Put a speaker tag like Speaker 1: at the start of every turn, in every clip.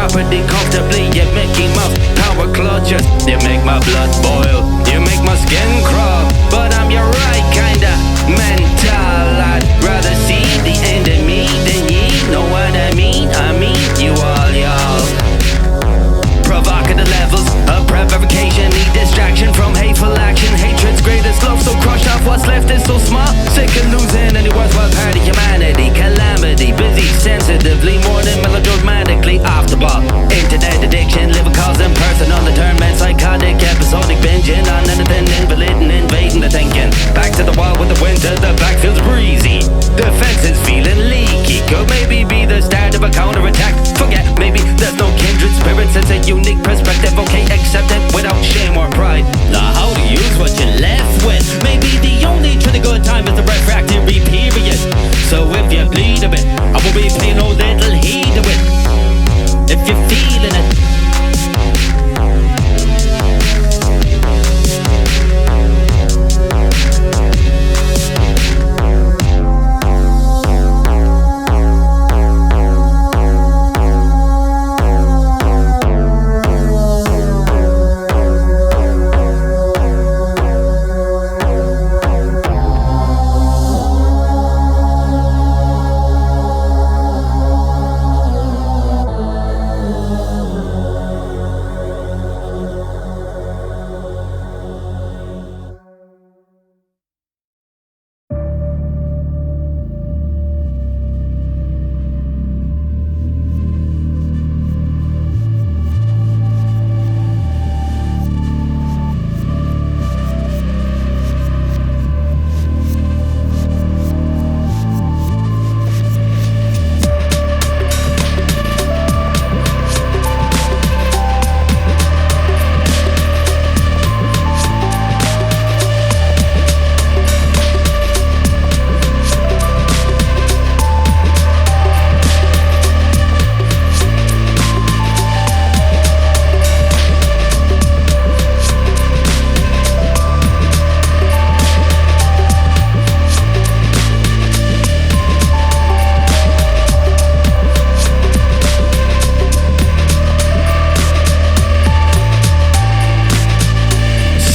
Speaker 1: property comfortably. You Mickey Mouse power clutches. You make my blood boil, you make my skin crawl. But I'm your right kinda mental. I'd rather see the end of me than ye. Know what I mean? I mean you all, y'all. Provocative levels of prevarication, need distraction from hateful action. Hatred's greatest love, so crushed off what's left is so small. Sick of losing any worthwhile part of humanity. Calamity, busy sensitively, more than melodramatically off the ball. Internet addiction, living causing personal determinant, psychotic, episodic binging on anything invalid and invading the thinking. Back to the wall with the wind to the back feels breezy. Defense is feeling leaky, could maybe be the start of a counterattack. Forget, maybe there's no kindred spirits, it's a unique perspective, okay, accept it without shame or pride. Now how to use what you're left with. Maybe the only truly good time is the refractory period. So if you bleed a bit, I won't be paying no little heed to it. If you're feeling it,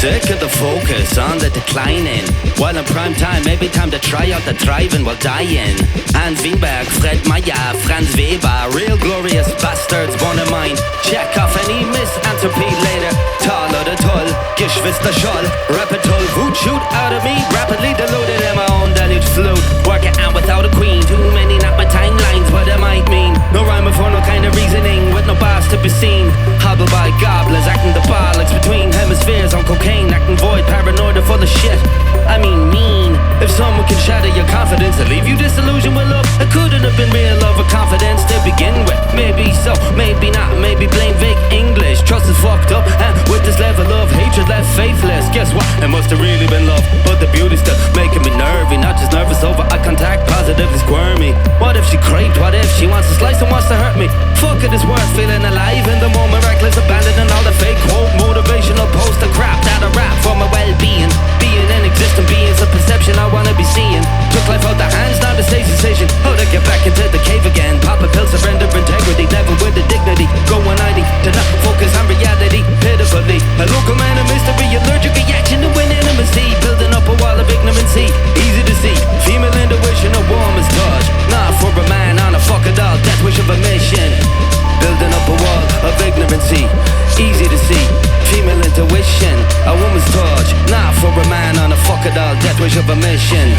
Speaker 1: sick of the focus on the declining. While in prime time, maybe time to try out the thriving while dying. Hans Wienberg, Fred Meyer, Franz Weber, real glorious bastards, born in mind. Check off any misanthropy later. Taler the toll, Geschwister Scholl, rapid toll, who'd shoot out of me, rapidly diluted in my own deluge flute. Working out without a queen, too many not my timelines, what it might mean. No rhyme for no kind of reasoning, with no bars to be seen. Hobbled by goblins, acting the bollocks between hemispheres on cocaine, acting void, paranoid, full of shit. I mean mean. If someone can shatter your confidence and leave you disillusioned with love, it couldn't have been real love or confidence to begin with. Maybe so, maybe not, maybe blame Vic English. Trust is fucked up, and with this level of hatred left faithless. Guess what? It must have really been love, but the beauty's still making me nervy. Not just nervous over eye contact, positively squirmy. What if she craved? What if she wants to slice and wants to hurt me? Fuck it, it's worth feeling alive in the moment, reckless, abandoning all the fake quote, motivational poster crap that I rap for my well-being. Being an existent being's a perception I wanna be seeing. Took life out the hands, now the stage decision. How to get back into the cave again. Pop a pill, surrender integrity, never with the dignity. Going 90 to not focus on reality. Pitifully, a local man of mystery, allergic reaction to an intimacy. Building up a wall of ignorancy, easy to see. Female intuition, a woman's touch. Not for a man on a fuck it all, death wish of a mission. Building up a wall of ignorancy, easy to see. Female intuition, a woman's touch. Not for a man on a fuck it all, death wish of a mission.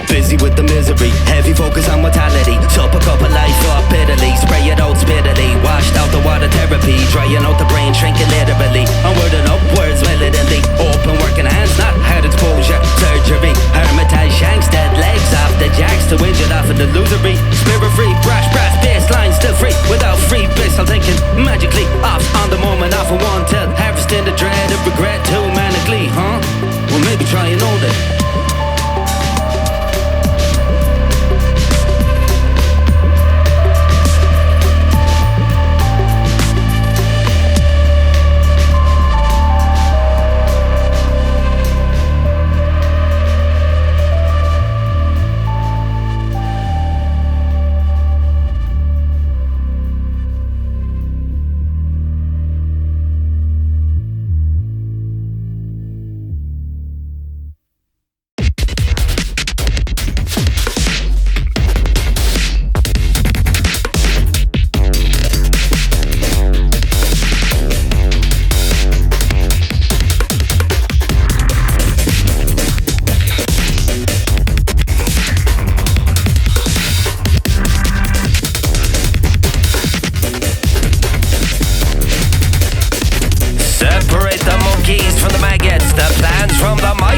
Speaker 1: Busy with the misery, heavy focus on mortality. Sup a cup of life up bitterly, spray it out spittily. Washed out the water therapy, drying out the brain, shrinking literally. Onward and upwards militantly, open working hands, not hard exposure. Surgery, hermitage shanks, dead legs off the jacks. To injured off an illusory, spirit free, brash baseline still free. Without free bliss, I'm thinking magically off on the moment, off of one till harvesting the dread of regret too manically, huh? Well maybe try and hold it.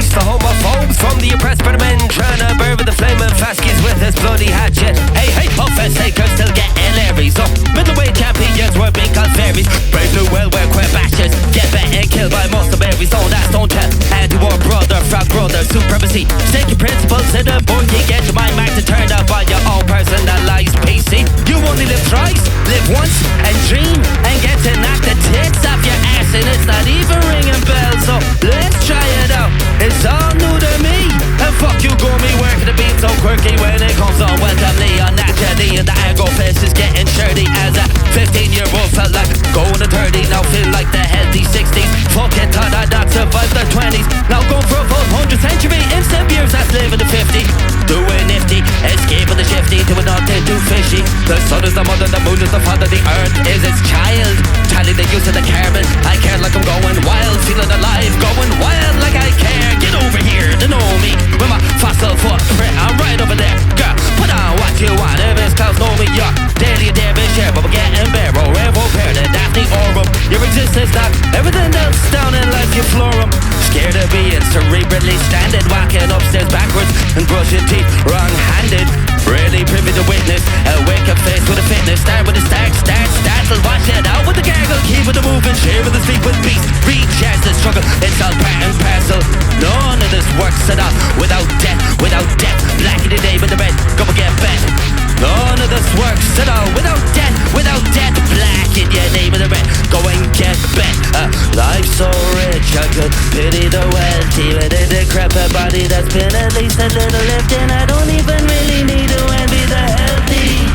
Speaker 2: voice the homophobes from the oppressed by the men trying to burn with the flaming faskies with his bloody hatchet. Hey, office takers still getting leery, so middleweight champions were being called fairies. Brave new well-wear queer bastards get bent and killed by most of berries. Don't ask, don't tell. Anti-war brother, frog brother, supremacy. Stake your principles in the board, you get your mind back to turn up on your own personalized PC. You only live thrice, live once, and dream, and get to knock the tits off your ass, and it's not even ringing bells. So let's try it out. It's all new to me, and fuck you, go me working the beat so quirky when it comes on. Welcome Leon, naturally, and the aggro fest is getting shirty. As a 15-year-old felt like going to 30, now feel like the healthy 60s. Fucking thought I'd not survive the 20s. Now going for a full 100th century. Instant years that's living the 50. Doing nifty, escaping the shifty, doing nothing too fishy. The sun is the mother, the moon is the father, the earth is its child. Tally the use of the carbon. I care like I'm going wild, feeling alive, going wild like I care. Get over here to know me with my fossil footprint. I'm right over there, girl. Put on what you want. If it's close, know me, you're daily David share, but we're getting barrel, revo pair, the Daphne Orum. Your existence not everything else down in life, you floor 'em. Scared of being cerebrally standing, walking upstairs backwards and brushing teeth wrong-handed. Really privy to witness a wake-up face with a fitness. Start with a startle, wash it out with the gargle. Keep with the moving, share with the sleep with beast. Recharge the struggle, it's all part and parcel. None of this works at all without death, black in the day with the red, go and get bent. None of this works at all without death, black in your name with the red, go and get bent. Life's so rich, I could pity the wealthy with a decrepit body that's been at least a little left, and I don't even really need to envy the healthy.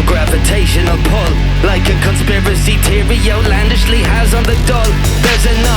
Speaker 1: gravitational pull, like a conspiracy theory outlandishly has on the dull. There's enough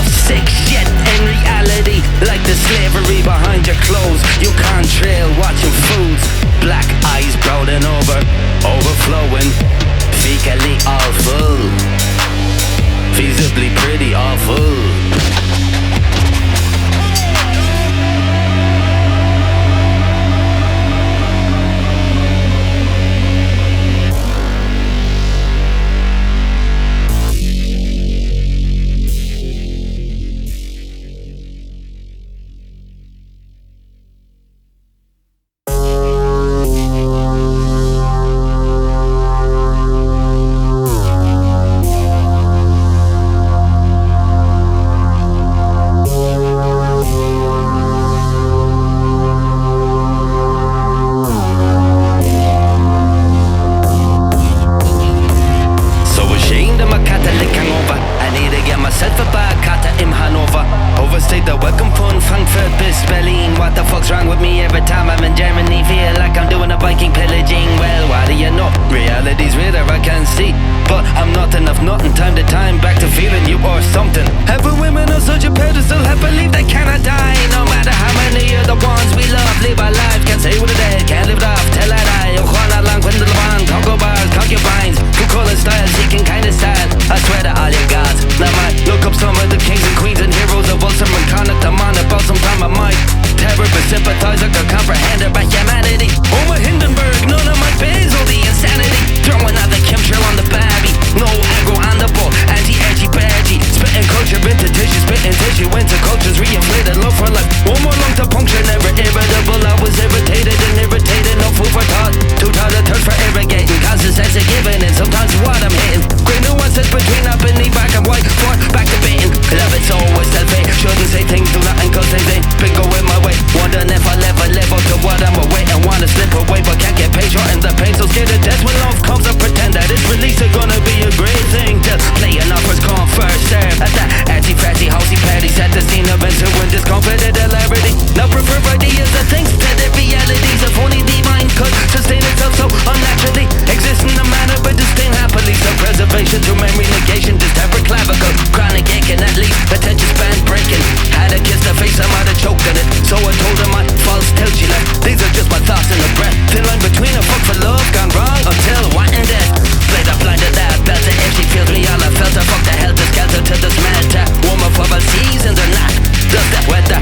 Speaker 1: Overstayed the welcome von Frankfurt bis Berlin. What the fuck's wrong with me every time I'm in Germany? Feel like I'm doing a Viking pillaging. Well, what do you know? Reality's realer, I can see. But I'm not enough, nothing. Time to time, back to feeling you or something. Every women on such a pedestal have believed they cannot die. No matter how many of the ones we love live our lives. Can't say what it is, can't live it off, tell I die. Ojalá lang when the Levant, Congo bars, concubines. Who call it style, seeking kind of style. I swear to all your gods. Now I look up some of the kings and queens and heroes of Ulster and Connacht. I'm on about some time I might terror but sympathize, I could comprehend about humanity. Oma Hindenburg, none of my basil, the insanity. Throwing out the chemtrail on the babby. No aggro on the ball, anti-edgy badgy. Spitting culture into tissue, spitting tissue into cultures. Reinflated love for life. One more lung to puncture, never irritable. I was irritated and irritated, no food for thought. Too tired of thirst for irrigating. Constant sense of giving and sometimes what I'm hitting. Great nuances between up and knee, back and white, forth, back to baiting. Love it's always self-hate. Shouldn't say things, do nothing cause they been going my way. Wondering if I'll ever live up to what I'm away and wanna slip away but can't get paid, short in the pain. So scared to death when love comes, I pretend that it's released is gonna be a great thing. Till playing offers come first serve. At that anti-fatty, housey patty, set the scene events to win discomforted hilarity. Now prefer ideas and things to the realities. If only the mind could sustain itself so unnaturally. Exist in a manner but disdain happily. Self-preservation through memory negation, distemper clavicle. Chronic aching at least, attention span breaking. Had to kiss the face, I'm out of choking it. So I told her my false till she left. These are just my thoughts in the breath. Thin line between a fuck for love gone wrong until wanting death. Played up blind to that belter. If she feels me all I felt her. Fuck the helter skelter to the smelter. Woman for all seasons or not. Does the weather.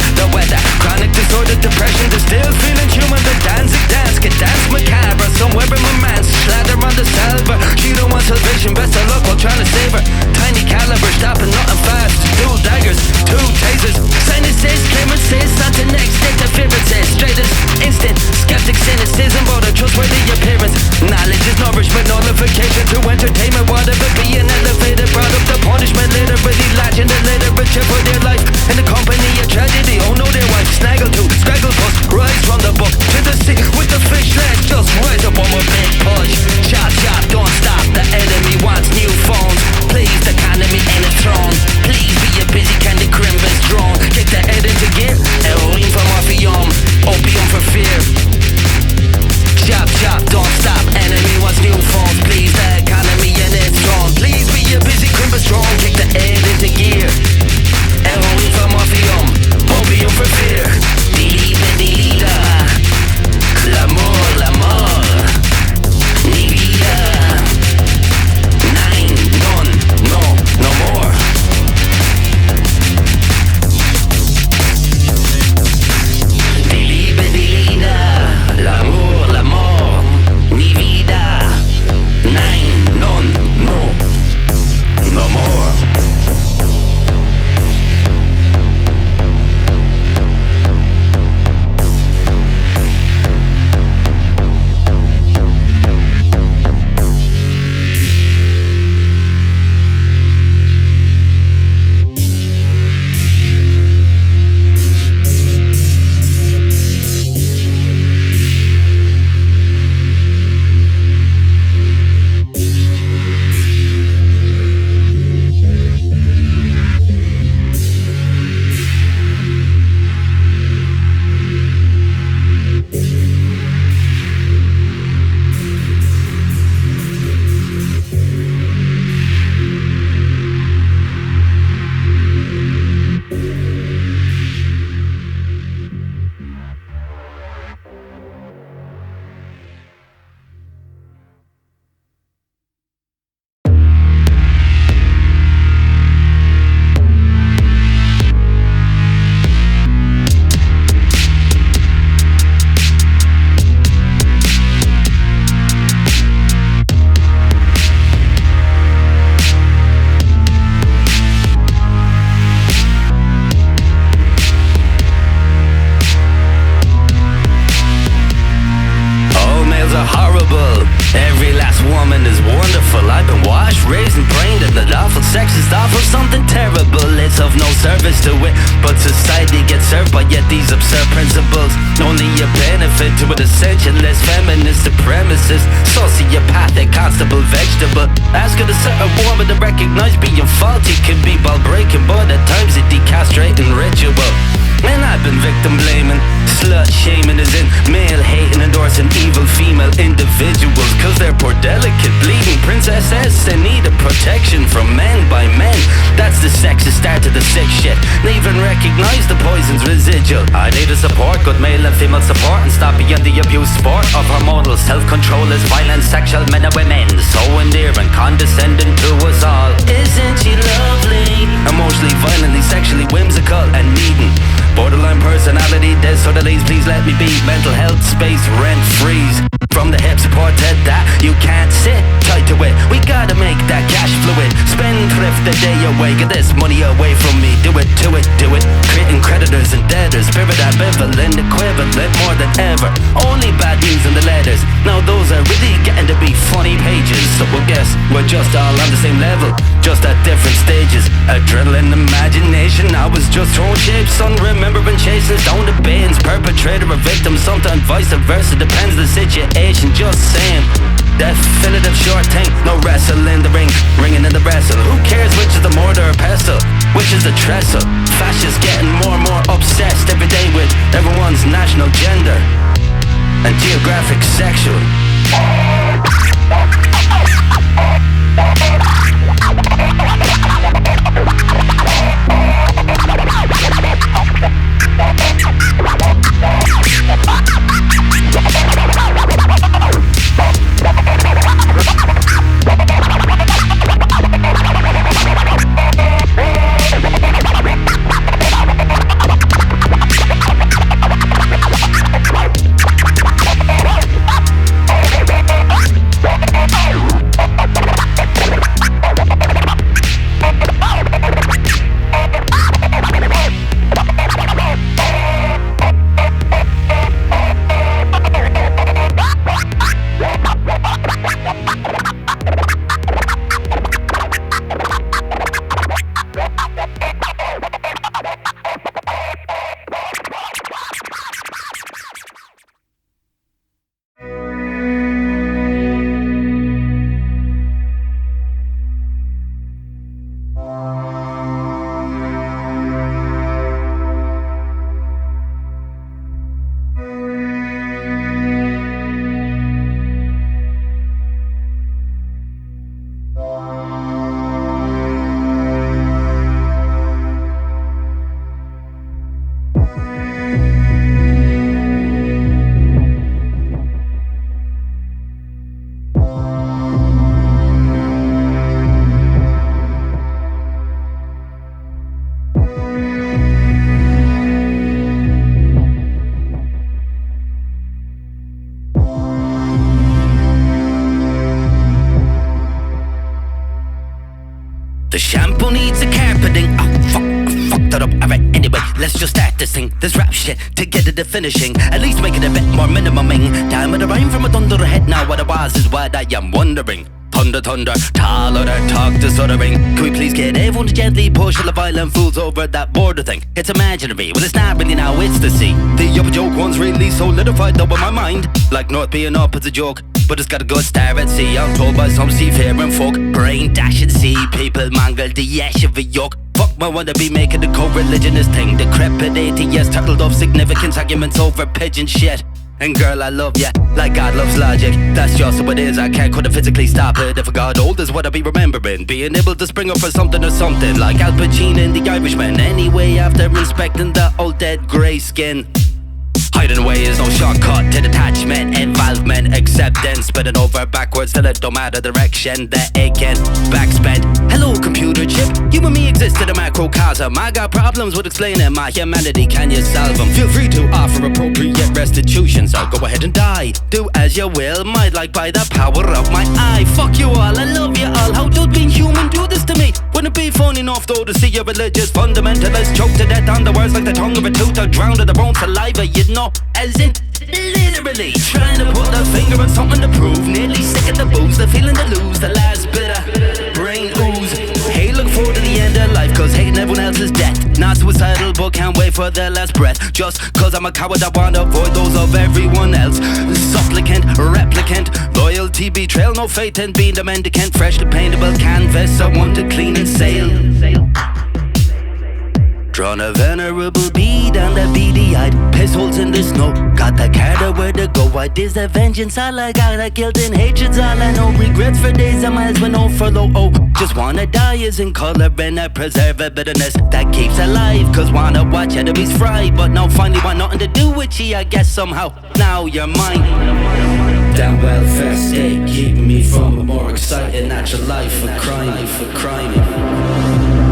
Speaker 1: Chronic disorder, depression. To still feeling human. The Danzig dance, get dance macabre. Somewhere in my man's slather on the salver. She don't want salvation, best of luck while trying to save her. Tiny caliber, stopping nothing fast. Two daggers, two tasers. Sinuses, claim assist. On to next interferences. Straight as instant. Skeptic cynicism, but a trustworthy appearance. Knowledge is nourishment, nullification to entertainment. Whatever being elevated, brought up the punishment. Literally lodging the literature for their life. In the company of tragedy, oh no, their wife. Snaggle to, scraggle post. Rise from the book to the sea with the fish legs. Just rise up on my big push. Chop, chop, don't stop. The enemy wants new phones. Please, the economy and its throne. Please be a busy kind of criminal's drone. Kick the head into gear. Heroin for morphium. Opium for fear. Chop, chop, don't stop. Enemy wants new phones. Please, the economy and its throne. Please be a busy criminal's drone. Kick the head into gear. Heroin for morphium. Opium for fear. Delida. L'amor. Ni vida. Nine, none, no more. Delida. L'amor. Ni vida. Nine, none, no more. Service to it, but society gets served by yet these absurd principles. Only a benefit to an essentialist feminist supremacist, sociopathic, constable vegetable. Ask her to set a woman to recognize being faulty can be ball breaking, but at times it decastrate. SS in need of protection from men by men. That's the sexist start to the sick shit. They even recognize the poison's residual. I need a support, good male and female support, and stop beyond the abuse sport of hormonal self-control is violent sexual men and women. So endearing, condescending to us all. Isn't she lovely? Emotionally, violently, sexually whimsical and needing. Borderline personality, disorderlies, please let me be. Mental health space, rent freeze. From the hip support to that, you can't sit tight to it. We gotta make that cash fluid. Spendthrift the day away, get this money away from me. Do it, do it, do it. Creating creditors and debtors. Spirit ambivalent, equivalent more than ever. Only bad news in the letters. Now those are really getting to be funny pages. So we'll guess we're just all on the same level, just at different stages. Adrenaline, imagination, I was just throwing shapes on remembering chases down the bins. Perpetrator or victim, sometimes vice versa, depends the situation. Just saying, definitive short thing. No wrestle in the ring, ringing in the wrestle. Who cares which is the mortar or pestle, which is the trestle? Fascists getting more and more obsessed every day with everyone's national gender and geographic sexual. The shampoo needs a carpeting. Oh, I fucked that up. Alright, anyway, let's just start this thing. This rap shit to get it to finishing. At least make it a bit more minimuming. Time of the rhyme from a thunderhead. Now what it was is what I am wondering. Thunder, thunder, tall order, talk disordering. Can we please get everyone to gently push all the violent fools over that border thing? It's imaginary, well it's not really now, it's the sea. The upper joke one's really solidified though in my mind. Like North being up is a joke, but it's got a good star at sea. I'm told by some seafaring folk, brain dash and sea people mangle the ash of a yoke. Fuck my wanna be making the co-religionist thing. Decrepit atheist turtled off significance arguments over pigeon shit. And girl, I love ya, like God loves logic. That's just how it is, I can't quite physically stop it. If I got old is what I be remembering. Being able to spring up for something or something, like Al Pacino in The Irishman. Anyway, after inspecting the old dead grey skin, hiding away is no shortcut to detachment, involvement, acceptance. Spinning over backwards till it don't matter direction. The aching, backspent. Hello computer chip, you and me exist in a macrocosm. I got problems with explaining my humanity, can you solve them? Feel free to offer appropriate restitution, so go ahead and die. Do as you will, might like by the power of my eye. Fuck you all, I love you all. How does being human do this to me? Wouldn't it be fun enough though to see a religious fundamentalist choke to death on the words like the tongue of a tooth or drown in their own saliva, you know? As in, literally trying to put the finger on something to prove. Nearly sick of the booze, the feeling to lose, the last bit of brain ooze. Hey, look forward to the end of life, cause hating everyone else's death. Not suicidal, but can't wait for their last breath. Just cause I'm a coward, I wanna avoid those of everyone else. Supplicant, replicant, loyalty, betrayal, no faith in being the mendicant. Freshly paintable canvas, I want to clean and sail. Drawn a venerable bead on the beady-eyed piss holes in the snow. Got the cat where to go. What is the vengeance? All I got, I guilt and hatred's all I know. Regrets for days and miles with no furlough. Oh, just wanna die is in color and I preserve a bitterness that keeps alive. Cause wanna watch enemies fry, but now finally want nothing to do with you. I guess somehow now you're mine. Damn welfare state keeping me from a more exciting natural life for crime.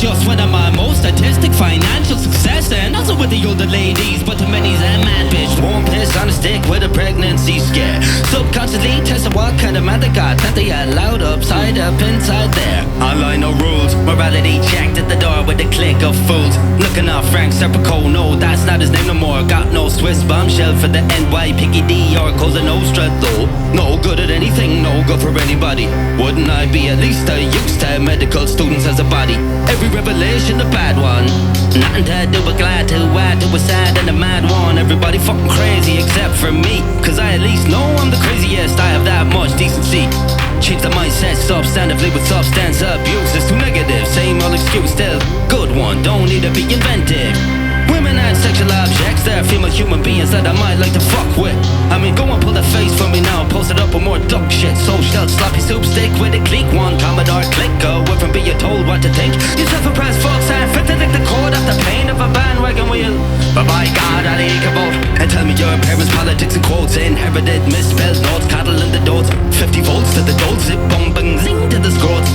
Speaker 2: just one of my most artistic financial success, and also with the older ladies, but the many's a mad bitch won't piss on a stick with a pregnancy scare. Subconsciously testing what kind of man they got, that they allowed upside up inside there. Online no rules, morality checked at the door with a click of fools. Looking off Frank Serpico, no that's not his name no more. Got no Swiss bombshell for the NYPD or Cosa Nostra though. No good at anything, no good for anybody. Wouldn't I be at least a use to medical students as a body? Every revelation a bad one. Nothing to do but glad to add to a sad and a mad one. Everybody fucking crazy except for me, cause I at least know I'm the craziest. I have that much decency. Change the mindset substantively with substance abuse. It's too negative, same old excuse still. Good one, don't need to be inventive. Women and sexual objects, they're female human beings that I might like to fuck with. I mean, go and pull the face from me now, post it up with more duck shit. Social sloppy soup stick with a clique, one Commodore click. Away from being told what to think. You self-impressed folks and fit to lick the cord off the pain of a bandwagon wheel. But by God, I'll take a vote and tell me your parents' politics and quotes. Inherited, misspelled notes, coddling the dotes. 50 volts to the doles, zip, bum, bang, zing to the scrotes.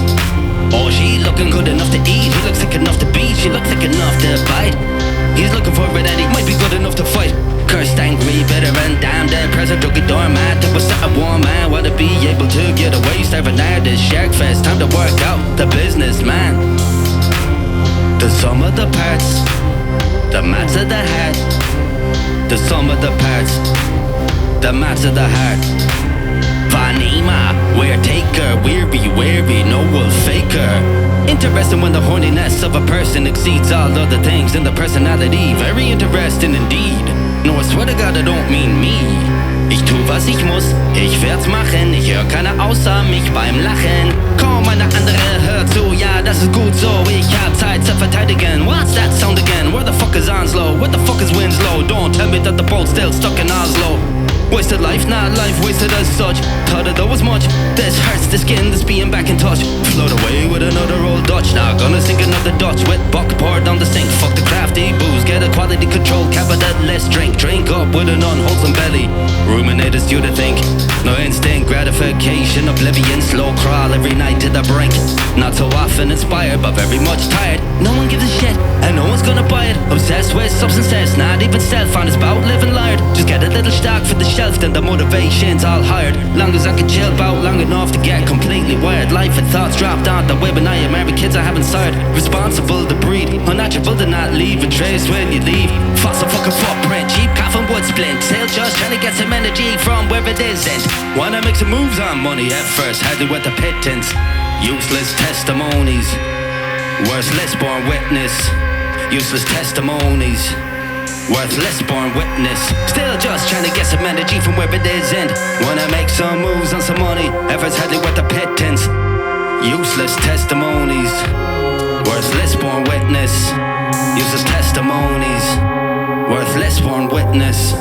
Speaker 2: Oh, she looking good enough to eat. He looks thick enough to beat. She looks thick enough to bite. He's looking for it and he might be good enough to fight. Cursed, angry, bitter and damned. Dead present, druggy doormat. That was a warm man. Want to be able to get away. Starving there, this shark fest. Time to work out the businessman. The sum of the parts. The maths of the head. The sum of the parts. The maths of the heart. Vanima, we're taker, weary, wary, no wolf faker. Interesting when the horniness of a person exceeds all other things in the personality. Very interesting indeed. No, I swear to God, I don't mean me. Ich tu, was ich muss, ich werd's machen. Ich hör keiner außer mich beim Lachen. Kaum eine andere hört zu, ja, das ist gut so. Ich hab Zeit zu verteidigen. What's that sound again? Where the fuck is Onslow? Where the fuck is Winslow? Don't tell me that the boat's still stuck in Oslo. Wasted life, not life wasted as such. Thought it though was much. This hurts the skin, this being back in touch. Float away with another old Dutch. Now gonna sink another Dutch. Wet buck poured on the sink. Fuck the crafty booze. Get a quality control capitalist drink. Drink up with an unwholesome belly. Ruminators due to think. No instant gratification. Oblivion, slow crawl every night to the brink. Not so often inspired, but very much tired. No one gives a shit, and no one's gonna buy it. Obsessed with substances, not even self. On his bout living liard. Just get a little stock for the shelf, then the motivation's all hired. Long as I can chill out long enough to get completely wired. Life and thoughts dropped on the web, and I am married kids I haven't sired. Responsible to breed, unnatural to not leave a trace when you leave. Fossil fucking footprint, cheap coffin wood splint. Still just trying to get some energy from where it isn't. Wanna make some moves on money at first, hardly worth the pittance. Useless testimonies, worthless born witness. Useless testimonies, worthless born witness. Still just trying to get some energy from where it isn't. Wanna make some moves on some money, efforts hardly worth the pittance. Useless testimonies, worthless born witness. Useless testimonies, worthless born witness.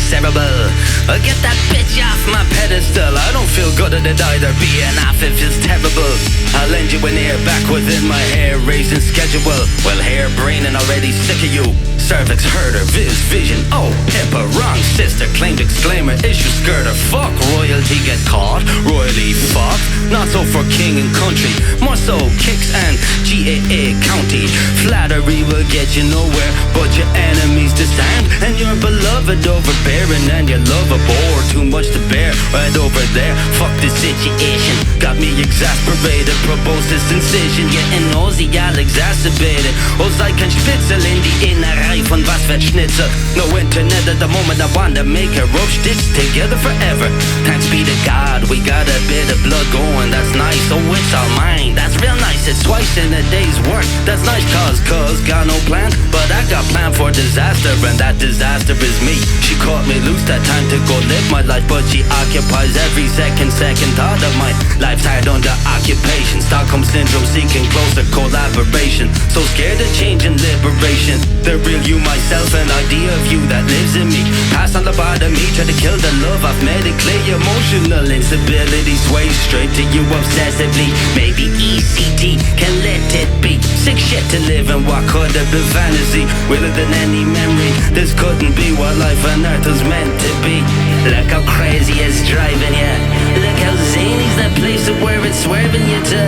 Speaker 1: cerebral. Get that bitch off my pedestal. I don't feel good at it either. Being off it feels terrible. I'll lend you an ear back within my hair raising schedule. Well, hair brain and already sick of you. Cervix herder, vision, oh, HIPAA, wrong sister, claimed exclaimer, issue skirter, fuck, royalty get caught, royally fucked, not so for king and country, more so kicks and GAA county, flattery will get you nowhere, but your enemies disarmed, and your beloved overbearing, and your lover bored, too much to bear, right over there, fuck the situation, got me exasperated, propose this incision, getting nosy, I'll exacerbate it, als I can spitzel in die Innerei von was wird Schnitzel, no internet at the moment, I wanna make a rope stitch together forever, thanks be to God, we got a bit of blood going, that's nice, oh it's all mine, that's real nice, it's twice in a day's work, that's nice cause got no plan, but I got plan for disaster, and that disaster is me, she caught me loose, that time to go live my life, but she occupies every second thought of mine, life's hard under occupation, Stockholm Syndrome seeking closer collaboration, so scared of change and liberation, the real you, myself, an idea of you that lives in me, pass on the bottom, me, try to kill the love I've medically, emotional instability, sway straight to you obsessively, maybe ECT, can let it be, sick shit to live in, what could have been fantasy, realer than any memory, this couldn't be what life on earth was meant to be, look how crazy it's driving you, look how zany's that place of where it's swerving you to,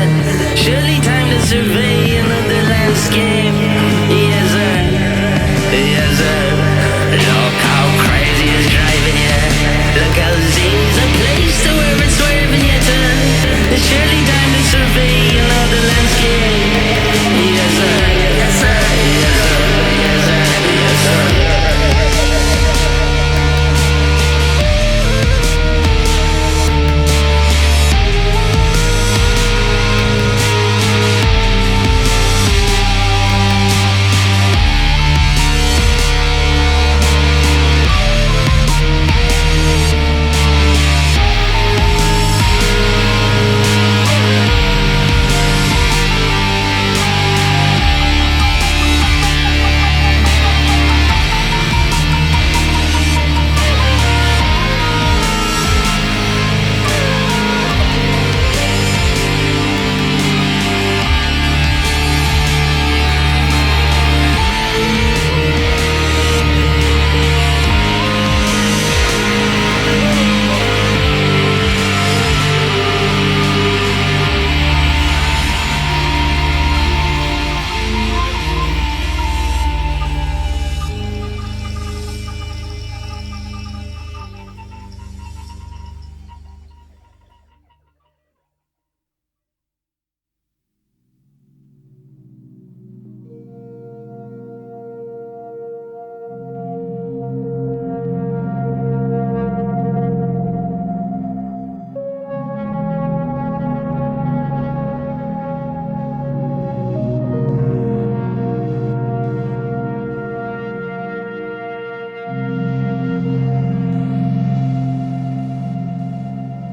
Speaker 1: surely time to survey another landscape, yes sir, yes sir, look how crazy it's driving you, look how zany's that place to where it's swerving you to, surely time to survey another landscape, yes sir, yes sir, yes sir, yes sir, yes sir.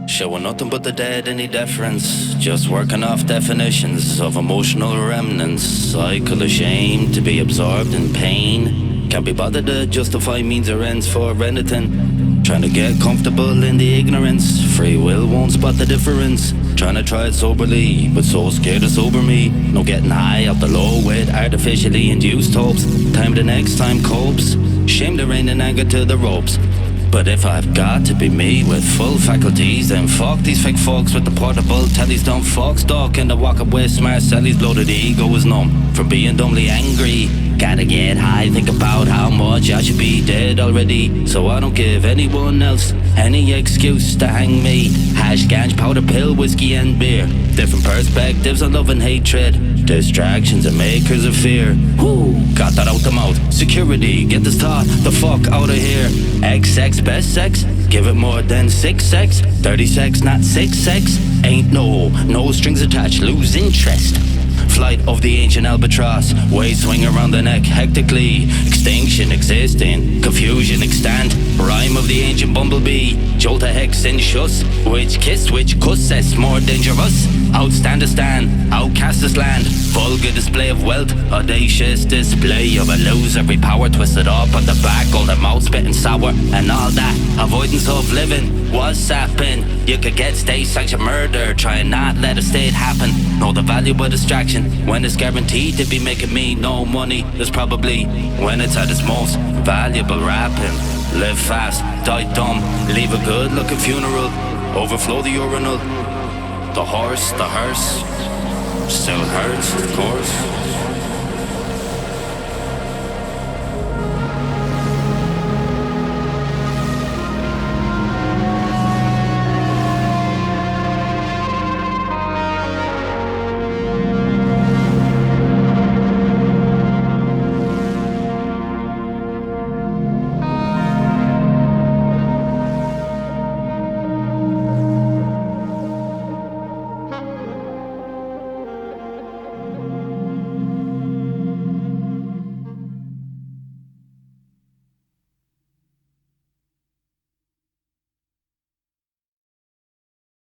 Speaker 1: Showing nothing but the dead any deference, just working off definitions of emotional remnants, cycle of shame to be absorbed in pain, can't be bothered to justify means or ends for anything, trying to get comfortable in the ignorance, free will won't spot the difference, trying to try it soberly, but so scared to sober me, no getting high off the low with artificially induced hopes, time the next time copes, shame the rain and anger to the ropes. But if I've got to be me with full faculties, then fuck these fake folks with the portable tellies, dumb fuck stalk and the walk away smart sellies, bloated ego is numb from being dumbly angry. Gotta get high, think about how much I should be dead already, so I don't give anyone else any excuse to hang me. Hash, ganj, powder, pill, whiskey and beer, different perspectives on love and hatred, distractions and makers of fear. Whoo, got that out the mouth. Security, get this thought the fuck out of here. XX, best sex, give it more than 6 sex. 30 sex, not 6 sex. Ain't no strings attached, lose interest. flight of the ancient albatross. Waves swing around the neck hectically. Extinction existing, confusion extant. Rhyme of the ancient bumblebee. Jolt a hex and shuss. Which kiss, which cuss, that's more dangerous. Outstand a stand, outcast this land. Vulgar display of wealth, audacious display of a illusory power. Twisted up on the back, all the mouth spitting sour and all that. Avoidance of living was sapping. You could get state sanctioned murder, try and not let a state happen. Know the value of distraction when it's guaranteed to be making me no money. Is probably when it's at its most valuable. Rapping, live fast, die dumb, leave a good looking funeral. Overflow the urinal. The horse, the hearse, still hurts, of course.